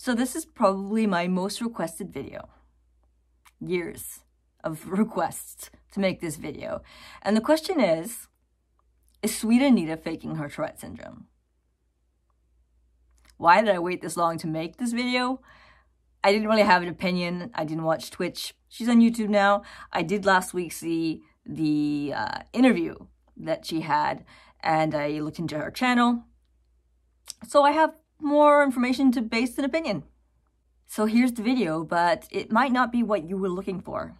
So this is probably my most requested video. Years of requests to make this video. And the question is Sweet Anita faking her Tourette syndrome? Why did I wait this long to make this video? I didn't really have an opinion. I didn't watch Twitch. She's on YouTube now. I did last week see the interview that she had, and I looked into her channel. So I have more information to base an opinion. So here's the video, but it might not be what you were looking for.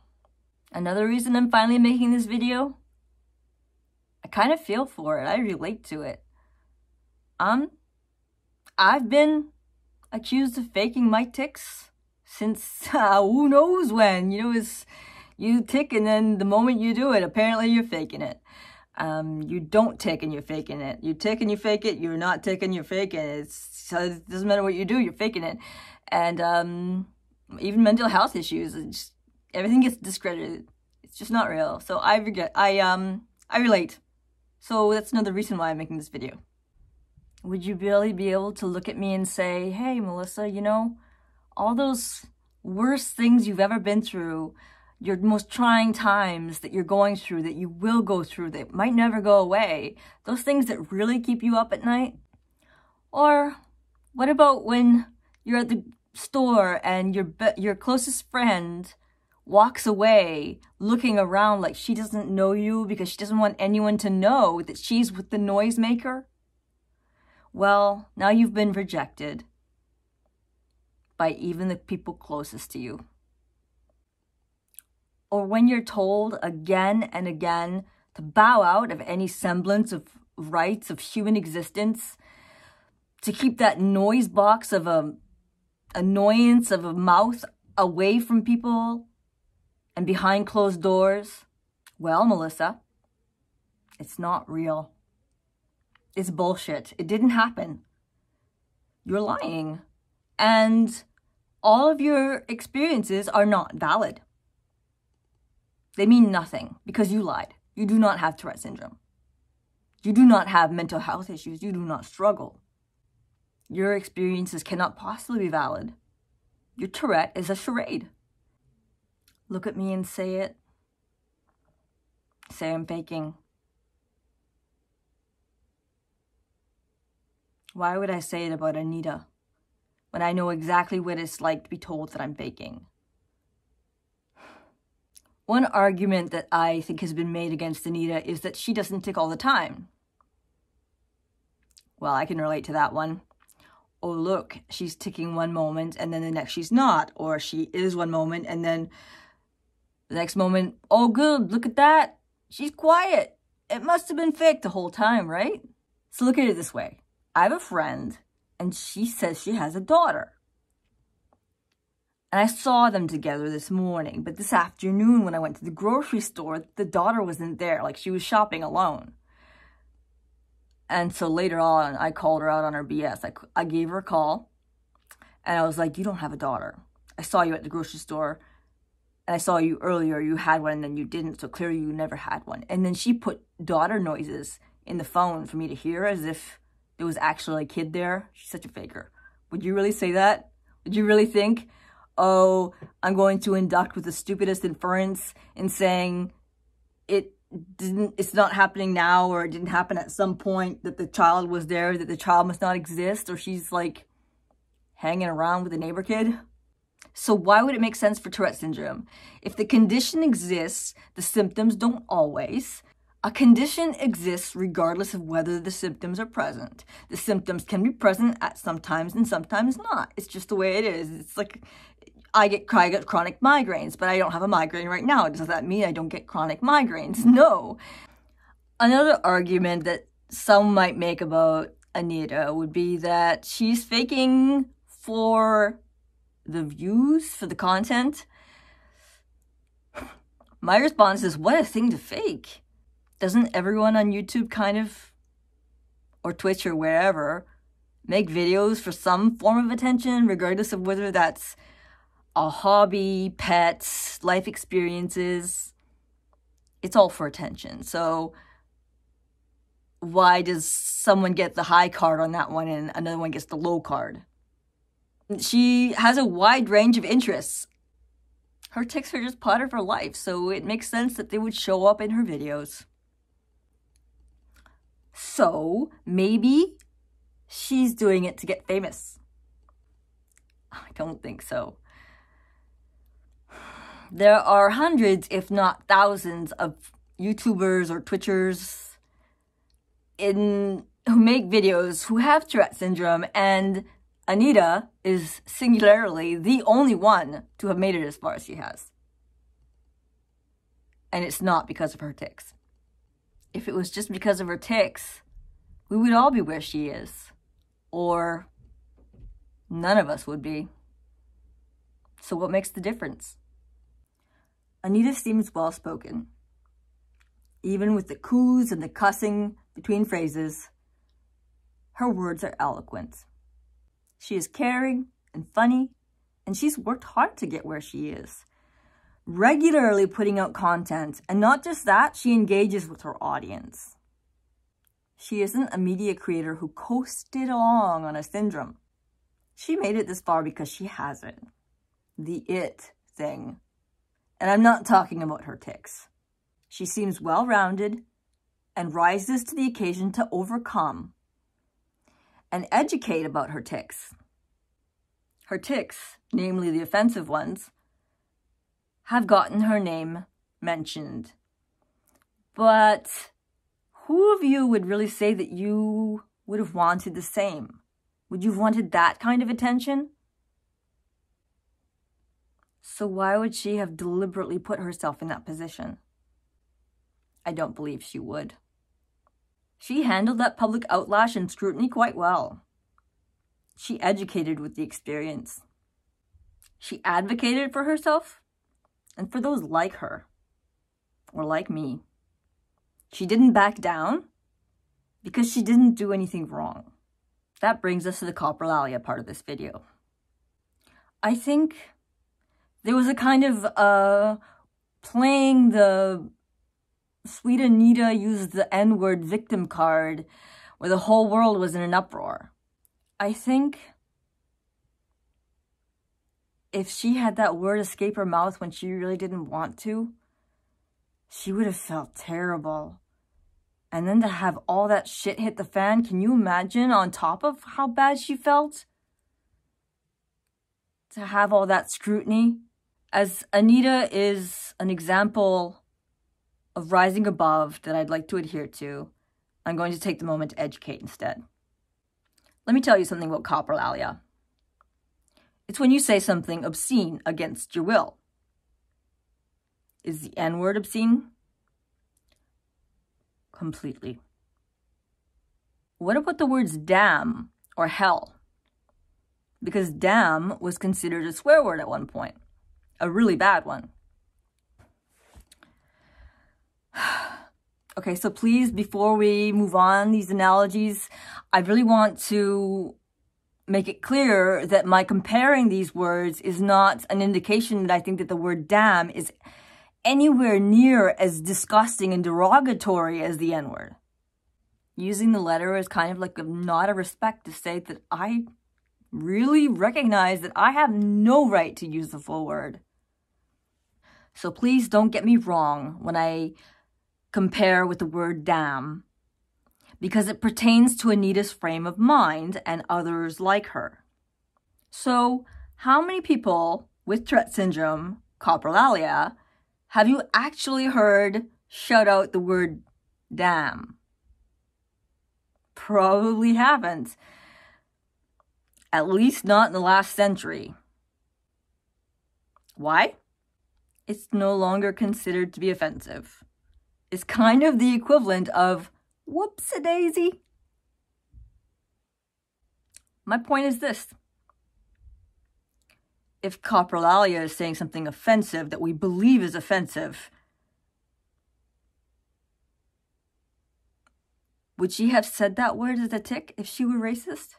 Another reason I'm finally making this video, I kind of feel for it. I relate to it. I've been accused of faking my tics since who knows when. You know, you tick and then the moment you do it, apparently you're faking it. You don't tick and you're faking it. You tick and you fake it. You're not ticking, you're faking it. It doesn't matter what you do, you're faking it. And even mental health issues, everything gets discredited. It's just not real. So I relate. So that's another reason why I'm making this video. Would you really be able to look at me and say, hey, Melissa, you know, all those worst things you've ever been through, your most trying times that you're going through, that you will go through, that might never go away, those things that really keep you up at night? Or what about when you're at the store and your closest friend walks away looking around like she doesn't know you because she doesn't want anyone to know that she's with the noisemaker? Well, now you've been rejected by even the people closest to you. Or when you're told again and again to bow out of any semblance of rights of human existence, to keep that noise box of annoyance of a mouth away from people and behind closed doors. Well, Melissa, it's not real. It's bullshit. It didn't happen. You're lying. And all of your experiences are not valid. They mean nothing because you lied. You do not have Tourette syndrome. You do not have mental health issues. You do not struggle. Your experiences cannot possibly be valid. Your Tourette is a charade. Look at me and say it. Say I'm faking. Why would I say it about Anita when I know exactly what it's like to be told that I'm faking? One argument that I think has been made against Anita is that she doesn't tick all the time. Well, I can relate to that one. Oh, look, she's ticking one moment and then the next she's not. Or she is one moment and then the next moment, oh good, look at that. She's quiet. It must have been fake the whole time, right? So look at it this way. I have a friend and she says she has a daughter. And I saw them together this morning, but this afternoon when I went to the grocery store, the daughter wasn't there, like she was shopping alone. And so later on, I called her out on her BS. I gave her a call and I was like, you don't have a daughter. I saw you at the grocery store and I saw you earlier, you had one and then you didn't, so clearly you never had one. And then she put daughter noises in the phone for me to hear as if there was actually a kid there. She's such a faker. Would you really say that? Would you really think, oh, I'm going to induct with the stupidest inference in saying it's not happening now, or it didn't happen at some point, that the child was there, that the child must not exist, or she's like hanging around with a neighbor kid? So why would it make sense for Tourette syndrome? If the condition exists, the symptoms don't always. A condition exists regardless of whether the symptoms are present. The symptoms can be present at sometimes and sometimes not. It's just the way it is. It's like I get chronic migraines, but I don't have a migraine right now. Does that mean I don't get chronic migraines? No. Another argument that some might make about Anita would be that she's faking for the views, for the content. My response is, what a thing to fake. Doesn't everyone on YouTube kind of, or Twitch or wherever, make videos for some form of attention, regardless of whether that's a hobby, pets, life experiences? It's all for attention. So why does someone get the high card on that one and another one gets the low card? She has a wide range of interests. Her tics are just part of her life, so it makes sense that they would show up in her videos. So maybe she's doing it to get famous. I don't think so. There are hundreds, if not thousands, of YouTubers or Twitchers who make videos who have Tourette syndrome, and Anita is singularly the only one to have made it as far as she has. And it's not because of her tics. If it was just because of her tics, we would all be where she is. Or none of us would be. So what makes the difference? Anita seems well-spoken. Even with the coos and the cussing between phrases, her words are eloquent. She is caring and funny, and she's worked hard to get where she is. Regularly putting out content, and not just that, she engages with her audience. She isn't a media creator who coasted along on a syndrome. She made it this far because she has it. The it thing. And I'm not talking about her tics. She seems well-rounded and rises to the occasion to overcome and educate about her tics. Her tics, namely the offensive ones, have gotten her name mentioned. But who of you would really say that you would have wanted the same? Would you have wanted that kind of attention? So why would she have deliberately put herself in that position? I don't believe she would. She handled that public outlash and scrutiny quite well. She educated with the experience. She advocated for herself and for those like her, or like me. She didn't back down because she didn't do anything wrong. That brings us to the Coprolalia part of this video. I think there was a kind of playing the Sweet Anita used the N-word victim card where the whole world was in an uproar. I think if she had that word escape her mouth when she really didn't want to, she would have felt terrible. And then to have all that shit hit the fan, can you imagine on top of how bad she felt? To have all that scrutiny? As Anita is an example of rising above that I'd like to adhere to, I'm going to take the moment to educate instead. Let me tell you something about Coprolalia. It's when you say something obscene against your will. Is the N-word obscene? Completely. What about the words damn or hell? Because damn was considered a swear word at one point. A really bad one. Okay, so please, before we move on these analogies, I really want to make it clear that my comparing these words is not an indication that I think that the word damn is anywhere near as disgusting and derogatory as the N-word. Using the letter is kind of like a nod of respect to say that I really recognize that I have no right to use the full word. So please don't get me wrong when I compare with the word damn, because it pertains to Anita's frame of mind and others like her. So how many people with Tourette syndrome, Coprolalia, have you actually heard shout out the word damn? Probably haven't. At least not in the last century. Why? It's no longer considered to be offensive. It's kind of the equivalent of whoops-a-daisy. My point is this. If Coprolalia is saying something offensive that we believe is offensive, would she have said that word as a tic if she were racist?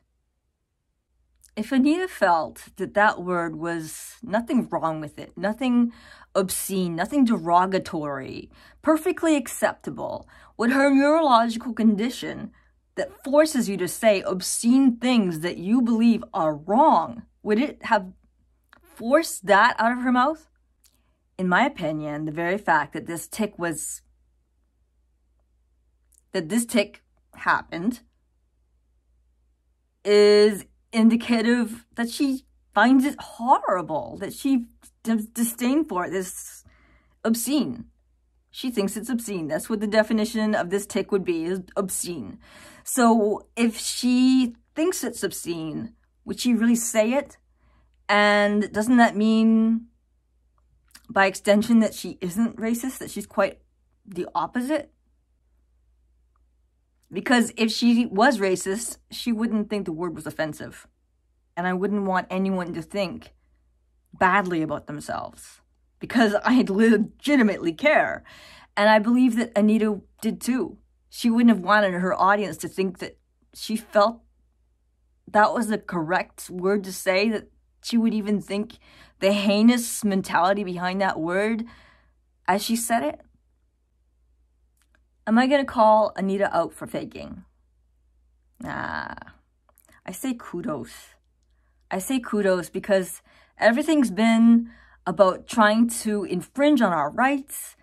If Anita felt that that word was nothing wrong with it, nothing obscene, nothing derogatory, perfectly acceptable, would her neurological condition that forces you to say obscene things that you believe are wrong, Would it have forced that out of her mouth? In my opinion, the very fact that this tick happened is indicative that she finds it horrible, that she has disdain for it, this obscene. She thinks it's obscene. That's what the definition of this tick would be, is obscene. So if she thinks it's obscene, would she really say it? And doesn't that mean, by extension, that she isn't racist, that she's quite the opposite? Because if she was racist, she wouldn't think the word was offensive. And I wouldn't want anyone to think badly about themselves, because I legitimately care. And I believe that Anita did too. She wouldn't have wanted her audience to think that she felt that was the correct word to say, that she would even think the heinous mentality behind that word as she said it. Am I going to call Anita out for faking? Nah. I say kudos. I say kudos because everything's been about trying to infringe on our rights,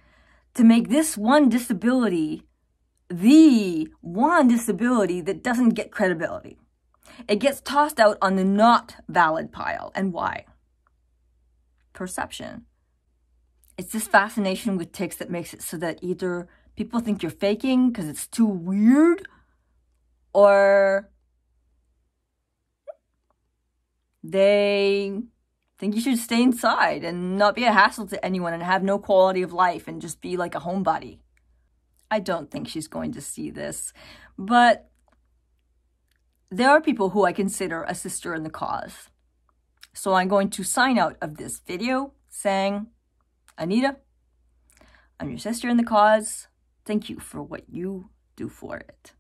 to make this one disability the one disability that doesn't get credibility. It gets tossed out on the not valid pile. And why? Perception. It's this fascination with ticks that makes it so that either people think you're faking because it's too weird, or they think you should stay inside and not be a hassle to anyone and have no quality of life and just be like a homebody. I don't think she's going to see this, but there are people who I consider a sister in the cause. So I'm going to sign out of this video saying, Anita, I'm your sister in the cause. Thank you for what you do for it.